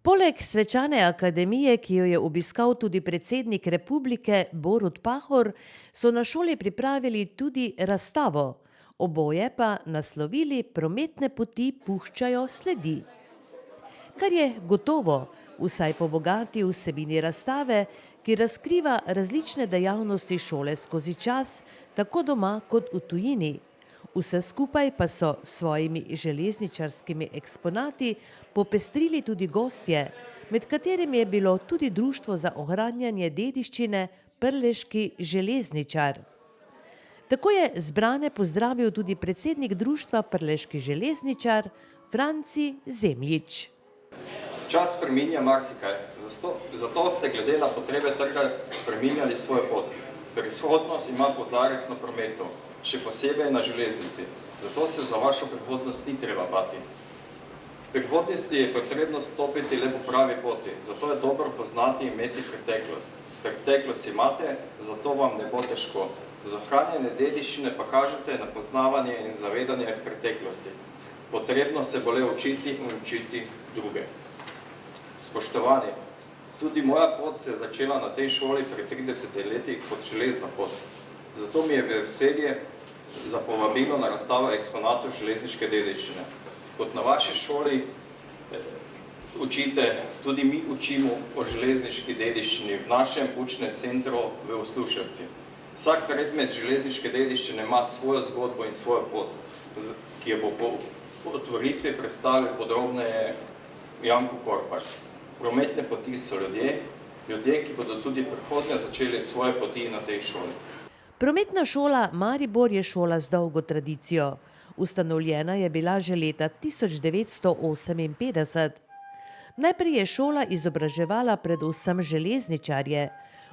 Poleg svečane akademije, ki jo je obiskal tudi predsednik republike Borut Pahor, so na šoli pripravili tudi razstavo. Oboje pa naslovili Prometne poti puščajo sledi. Kar je gotovo, vsaj po bogati vsebini razstave, ki razkriva različne dejavnosti šole skozi čas, tako doma kot v tujini. Vse skupaj pa so s svojimi železničarskimi eksponati popestrili tudi gostje, med katerimi je bilo tudi Društvo za ohranjanje dediščine Prleški železničar. Tako je zbrane pozdravil tudi predsednik društva Prleški železničar Franci Zemljič. Čas spreminja marsikaj, zato ste glede na potrebe trga spreminjali svojo pot. Prihodnost ima poudarek na prometu, še posebej na železnici, zato se za vašo prihodnost ni treba bati. V prihodnosti je potrebno stopiti le po pravi poti, zato je dobro poznati in imeti preteklost. Preteklost imate, zato vam ne bo težko. Z ohranjanje dediščine pa kažete na poznavanje in zavedanje preteklosti. Potrebno se bo le učiti in učiti druge. Spoštovani, tudi moja pot se je začela na tej šoli pri 30 letih kot železna pot. Zato mi je veselje za povabilo na razstavo eksponatov železniške dediščine. Kot na vaši šoli učite, tudi mi učimo o železniški dediščini v našem učnem centru v Usluševci. Vsak predmet železniške dediščine ima svojo zgodbo in svojo pot, ki jo bo po otvoritvi predstavil podrobneje Janko Korpač. Prometne poti so ljudje, ki bodo tudi prihodnje začeli svoje poti na tej šoli. Prometna šola Maribor je šola z dolgo tradicijo. Ustanovljena je bila že leta 1958. Najprej je šola izobraževala predvsem železničarje.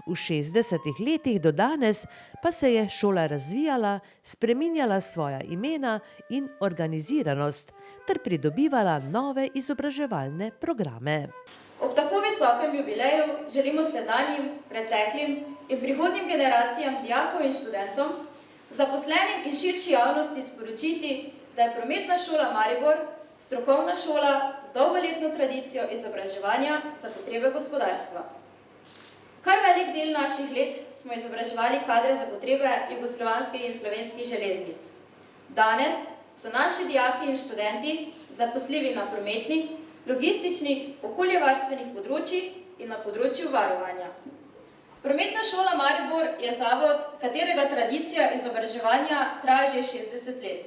V 60 letih do danes pa se je šola razvijala, spreminjala svoja imena in organiziranost ter pridobivala nove izobraževalne programe. Ob tako visokem jubileju želimo sedanjim, preteklim in prihodnjim generacijam dijakov in študentom, zaposlenim in širši javnosti sporočiti, da je Prometna šola Maribor strokovna šola z dolgoletno tradicijo izobraževanja za potrebe gospodarstva. Kar velik del naših let smo izobraževali kadre za potrebe jugoslovanskih in slovenskih železnic. Danes so naši dijaki in študenti zaposljivi na prometnih, logističnih, okoljevarstvenih področjih in na področju varovanja. Prometna šola Maribor je zavod, katerega tradicija izobraževanja traja že 60 let.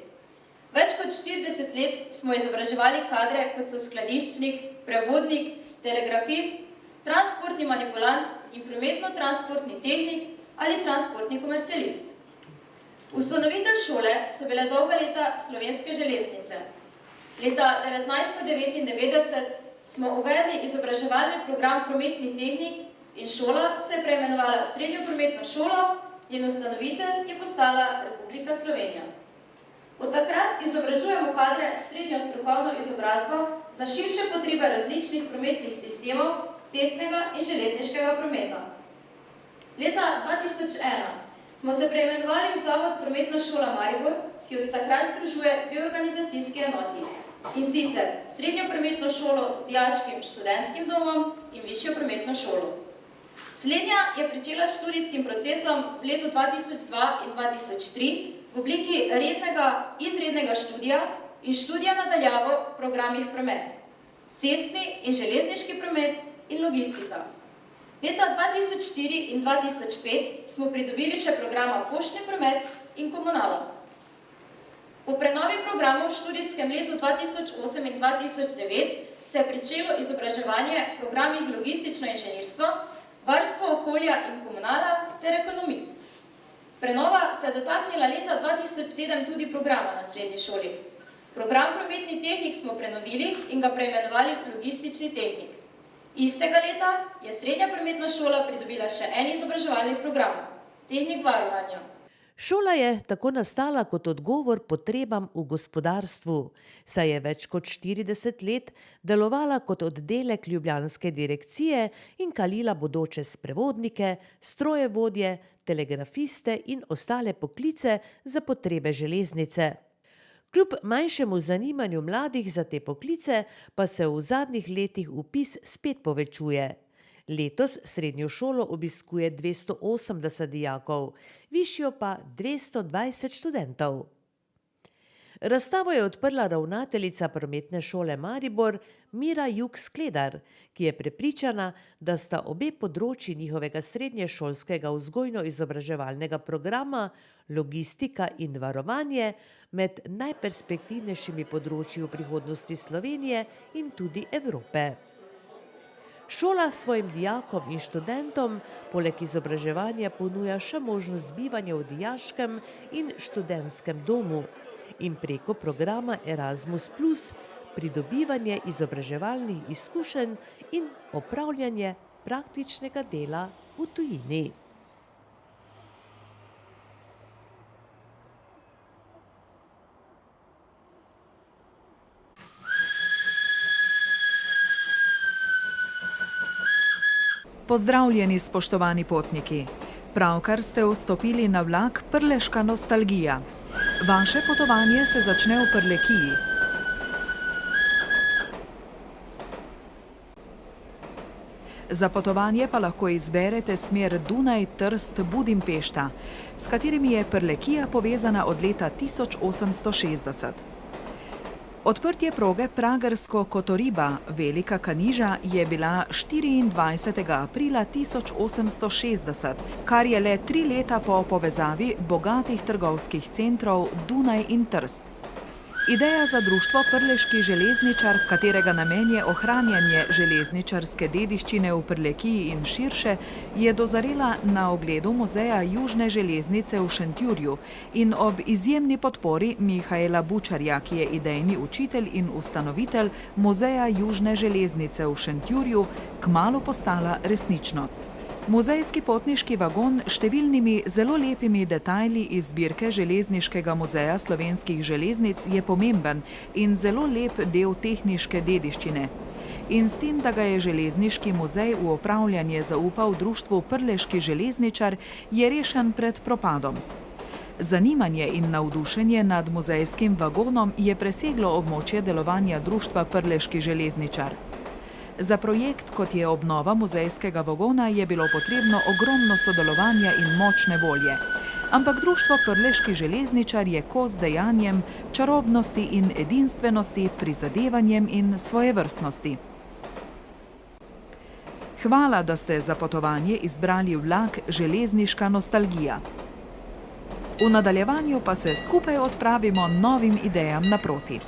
Več kot 40 let smo izobraževali kadre, kot so skladiščnik, prevodnik, telegrafist, transportni manipulant in prometno-transportni tehnik ali transportni komercialist. Ustanovitelj šole so bile dolga leta Slovenske železnice. Leta 1999 smo uvedli izobraževalni program prometnih tehnik in šola se je preimenovala Srednjo prometno šolo in ustanovitelj je postala Republika Slovenija. Od takrat izobražujemo kadre s srednjo strokovno izobrazbo za širše potrebe različnih prometnih sistemov, cestnega in železniškega prometa. Leta 2001 smo se preimenovali v Zavod Prometna šola Maribor, ki od takrat združuje dve organizacijski enoti, in sicer Srednjo prometno šolo z dijaškim študentskim domom in Višjo prometno šolo. Slednja je pričela s študijskim procesom v letu 2002 in 2003 v obliki izrednega študija in študija na daljavo v programih promet, cestni in železniški promet in logistika. Leta 2004 in 2005 smo pridobili še programa poštni promet in komunala. Po prenovi programov v študijskem letu 2008 in 2009 se je pričelo izobraževanje v programih logistično inženirstvo, varstvo okolja in komunala ter ekonomist. Prenova se je dotaknila leta 2007 tudi programa na srednji šoli. Program prometni tehnik smo prenovili in ga preimenovali logistični tehnik. Istega leta je Srednja prometna šola pridobila še en izobraževalni program, tehnik varovanja. Šola je tako nastala kot odgovor potrebam v gospodarstvu, saj je več kot 40 let delovala kot oddelek ljubljanske direkcije in kalila bodoče sprevodnike, strojevodje, telegrafiste in ostale poklice za potrebe železnice. Kljub manjšemu zanimanju mladih za te poklice pa se v zadnjih letih vpis spet povečuje. Letos srednjo šolo obiskuje 280 dijakov, višjo pa 220 študentov. Razstavo je odprla ravnateljica Prometne šole Maribor Mira Jug Skledar, ki je prepričana, da sta obe področji njihovega srednješolskega vzgojno-izobraževalnega programa, logistika in varovanje, med najperspektivnejšimi področji v prihodnosti Slovenije in tudi Evrope. Šola svojim dijakom in študentom poleg izobraževanja ponuja še možnost bivanja v dijaškem in študentskem domu in preko programa Erasmus Plus pridobivanje izobraževalnih izkušenj in opravljanje praktičnega dela v tujini. Pozdravljeni, spoštovani potniki. Pravkar ste vstopili na vlak Prleška nostalgija. Vaše potovanje se začne v Prlekiji. Za potovanje pa lahko izberete smer Dunaj-Trst-Budimpešta, s katerimi je Prlekija povezana od leta 1860. Odprtje proge Pragersko-Kotoriba Velika Kaniža je bila 24. aprila 1860, kar je le 3 leta po povezavi bogatih trgovskih centrov Dunaj in Trst. Ideja za društvo Prleški železničar, katerega namen je ohranjanje železničarske dediščine v Prlekiji in širše, je dozorela na ogledu muzeja Južne železnice v Šentjurju in ob izjemni podpori Mihaela Bučarja, ki je idejni učitelj in ustanovitelj muzeja Južne železnice v Šentjurju, kmalu postala resničnost. Muzejski potniški vagon s številnimi zelo lepimi detajli iz zbirke Železniškega muzeja slovenskih železnic je pomemben in zelo lep del tehniške dediščine. In s tem, da ga je Železniški muzej v upravljanje zaupal društvu Prleški železničar, je rešen pred propadom. Zanimanje in navdušenje nad muzejskim vagonom je preseglo območje delovanja društva Prleški železničar. Za projekt, kot je obnova muzejskega vagona, je bilo potrebno ogromno sodelovanja in močne volje. Ampak društvo Prleški železničar je kos dejanjem, čarobnosti in edinstvenosti, prizadevanjem in svojevrstnosti. Hvala, da ste za potovanje izbrali vlak Železniška nostalgija. V nadaljevanju pa se skupaj odpravimo novim idejam naproti.